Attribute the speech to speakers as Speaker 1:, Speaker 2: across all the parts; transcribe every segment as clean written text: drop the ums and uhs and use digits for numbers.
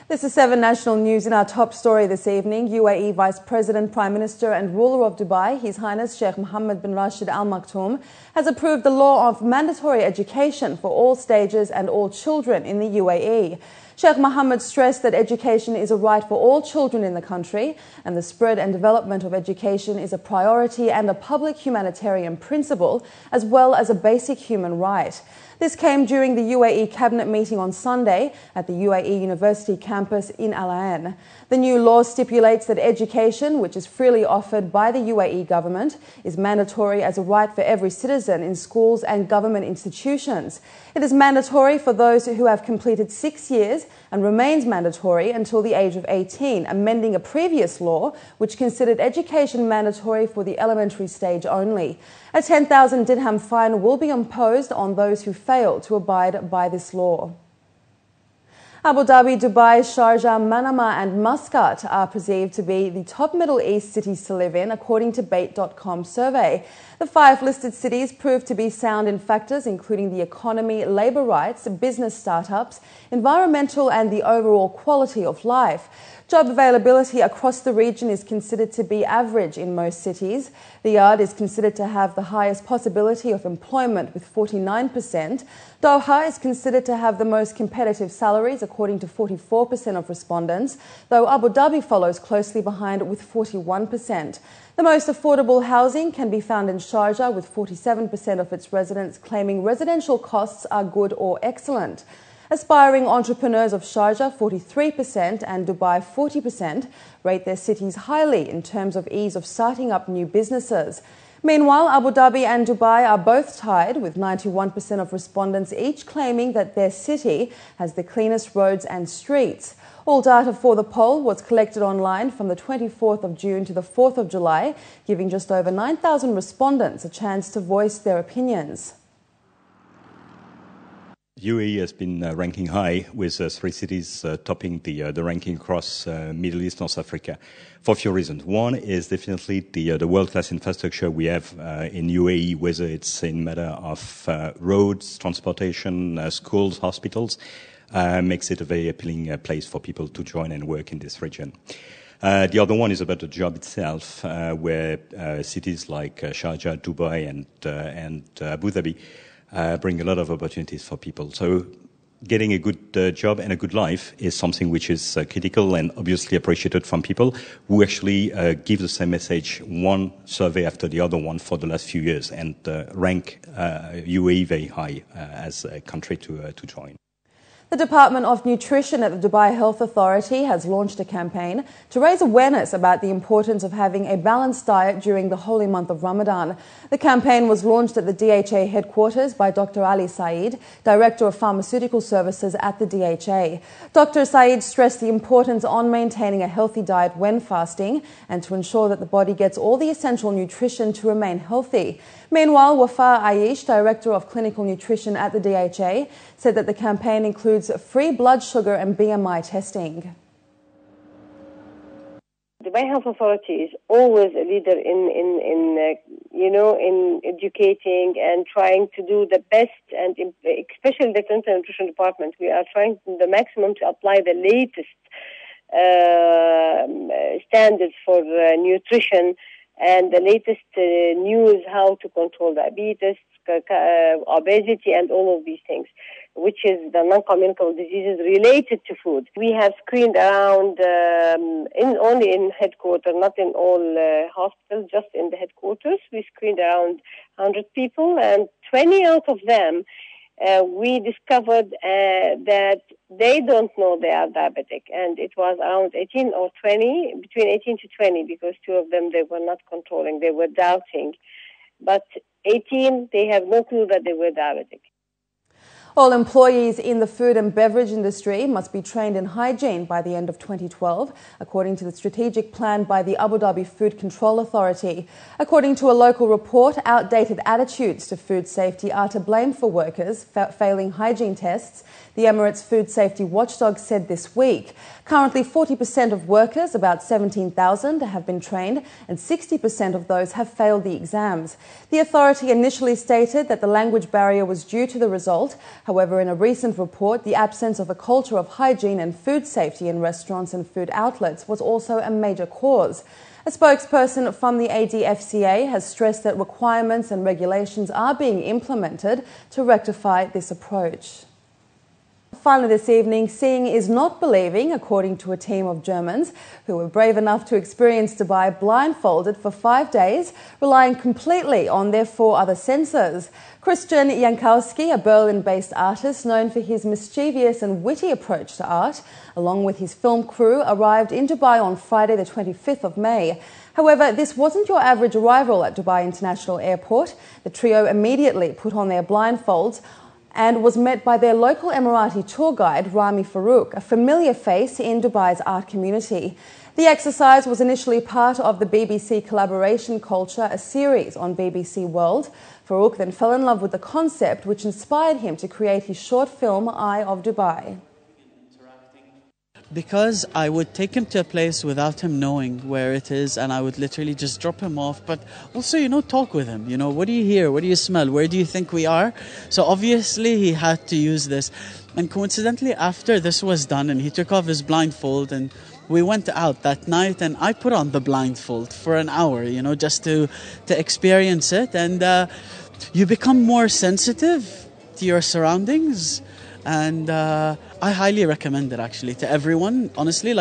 Speaker 1: This is 7 National News. In our top story this evening, UAE Vice President, Prime Minister and ruler of Dubai, His Highness Sheikh Mohammed bin Rashid Al Maktoum, has approved the law of mandatory education for all stages and all children in the UAE. Sheikh Mohammed stressed that education is a right for all children in the country, and the spread and development of education is a priority and a public humanitarian principle, as well as a basic human right. This came during the UAE Cabinet meeting on Sunday at the UAE University campus in Al Ain. The new law stipulates that education, which is freely offered by the UAE government, is mandatory as a right for every citizen in schools and government institutions. It is mandatory for those who have completed 6 years and remains mandatory until the age of 18, amending a previous law which considered education mandatory for the elementary stage only. A 10,000 dirham fine will be imposed on those who fail to abide by this law. Abu Dhabi, Dubai, Sharjah, Manama and Muscat are perceived to be the top Middle East cities to live in, according to Bait.com survey. The 5 listed cities proved to be sound in factors including the economy, labour rights, business startups, environmental and the overall quality of life. Job availability across the region is considered to be average in most cities. Riyadh is considered to have the highest possibility of employment with 49%. Doha is considered to have the most competitive salaries according to 44% of respondents, though Abu Dhabi follows closely behind with 41%. The most affordable housing can be found in Sharjah, with 47% of its residents claiming residential costs are good or excellent. Aspiring entrepreneurs of Sharjah, 43%, and Dubai, 40%, rate their cities highly in terms of ease of starting up new businesses. Meanwhile, Abu Dhabi and Dubai are both tied, with 91% of respondents each claiming that their city has the cleanest roads and streets. All data for the poll was collected online from the 24th of June to the 4th of July, giving just over 9,000 respondents a chance to voice their opinions.
Speaker 2: UAE has been ranking high, with 3 cities topping the ranking across Middle East, North Africa, for a few reasons. One is definitely the world-class infrastructure we have in UAE, whether it's in matter of roads, transportation, schools, hospitals, makes it a very appealing place for people to join and work in this region. The other one is about the job itself, where cities like Sharjah, Dubai and Abu Dhabi bring a lot of opportunities for people. So getting a good job and a good life is something which is critical and obviously appreciated from people who actually give the same message, one survey after the other one, for the last few years, and rank UAE very high as a country to join.
Speaker 1: The Department of Nutrition at the Dubai Health Authority has launched a campaign to raise awareness about the importance of having a balanced diet during the holy month of Ramadan. The campaign was launched at the DHA headquarters by Dr. Ali Saeed, Director of Pharmaceutical Services at the DHA. Dr. Saeed stressed the importance on maintaining a healthy diet when fasting and to ensure that the body gets all the essential nutrition to remain healthy. Meanwhile, Wafa Aish, Director of Clinical Nutrition at the DHA, said that the campaign includes free blood sugar and BMI testing.
Speaker 3: The Dubai Health Authority is always a leader in educating and trying to do the best, and especially the Clinical Nutrition Department, we are trying the maximum to apply the latest standards for nutrition and the latest news how to control diabetes, obesity, and all of these things, which is the non-communicable diseases related to food. We have screened around only in headquarters, not in all hospitals, just in the headquarters. We screened around 100 people, and 20 out of them we discovered that they don't know they are diabetic, and it was around 18 or 20, between 18 to 20, because 2 of them, they were not controlling, they were doubting. But 18, they have no clue that they were diabetic.
Speaker 1: All employees in the food and beverage industry must be trained in hygiene by the end of 2012, according to the strategic plan by the Abu Dhabi Food Control Authority. According to a local report, outdated attitudes to food safety are to blame for workers failing hygiene tests, the Emirates Food Safety Watchdog said this week. Currently, 40% of workers, about 17,000, have been trained, and 60% of those have failed the exams. The authority initially stated that the language barrier was due to the result. However, in a recent report, the absence of a culture of hygiene and food safety in restaurants and food outlets was also a major cause. A spokesperson from the ADFCA has stressed that requirements and regulations are being implemented to rectify this approach. Finally this evening, seeing is not believing, according to a team of Germans who were brave enough to experience Dubai blindfolded for 5 days, relying completely on their 4 other senses. Christian Jankowski, a Berlin-based artist known for his mischievous and witty approach to art, along with his film crew, arrived in Dubai on Friday the 25th of May. However, this wasn't your average arrival at Dubai International Airport. The trio immediately put on their blindfolds and was met by their local Emirati tour guide, Rami Farouk, a familiar face in Dubai's art community. The exercise was initially part of the BBC collaboration Culture, a series on BBC World. Farouk then fell in love with the concept, which inspired him to create his short film, Eye of Dubai.
Speaker 4: Because I would take him to a place without him knowing where it is, and I would literally just drop him off, but also, talk with him. What do you hear? What do you smell? Where do you think we are? So obviously he had to use this. And coincidentally, after this was done and he took off his blindfold, and we went out that night, and I put on the blindfold for an hour, just to experience it. And you become more sensitive to your surroundings. And I highly recommend it, actually, to everyone. Honestly,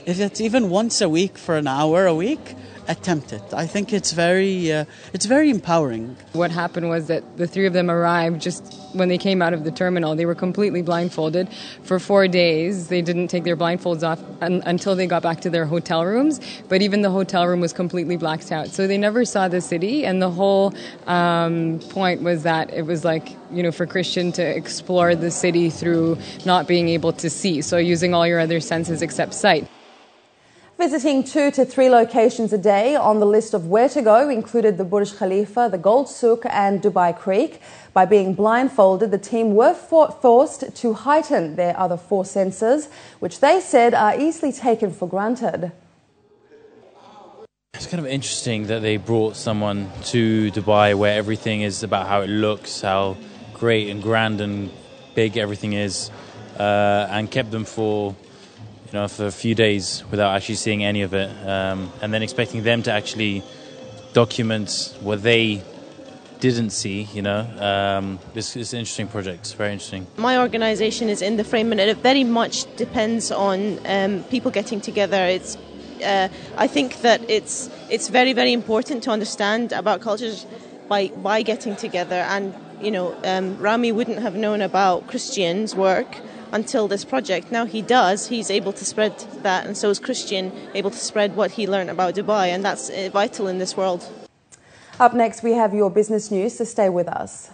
Speaker 4: if it's even once a week for an hour a week, attempt it. I think it's very empowering. What happened was that the 3 of them arrived just when they came out of the terminal. They were completely blindfolded for 4 days. They didn't take their blindfolds off until they got back to their hotel rooms. But even the hotel room was completely blacked out. So they never saw the city. And the whole point was that it was for Christian to explore the city through not being able to see. So using all your other senses except sight.
Speaker 1: Visiting 2 to 3 locations a day on the list of where to go included the Burj Khalifa, the Gold Souk and Dubai Creek. By being blindfolded, the team were forced to heighten their other 4 senses, which they said are easily taken for granted.
Speaker 5: It's kind of interesting that they brought someone to Dubai where everything is about how it looks, how great and grand and big everything is, and kept them for a few days without actually seeing any of it, and then expecting them to actually document what they didn't see. This is an interesting project. It's very interesting.
Speaker 6: My organisation is in the frame, and it very much depends on people getting together. I think that it's very, very important to understand about cultures by getting together. And Rami wouldn't have known about Christian's work until this project. Now he does. He's able to spread that, and so is Christian able to spread what he learned about Dubai, and that's vital in this world.
Speaker 1: Up next, we have your business news, so stay with us.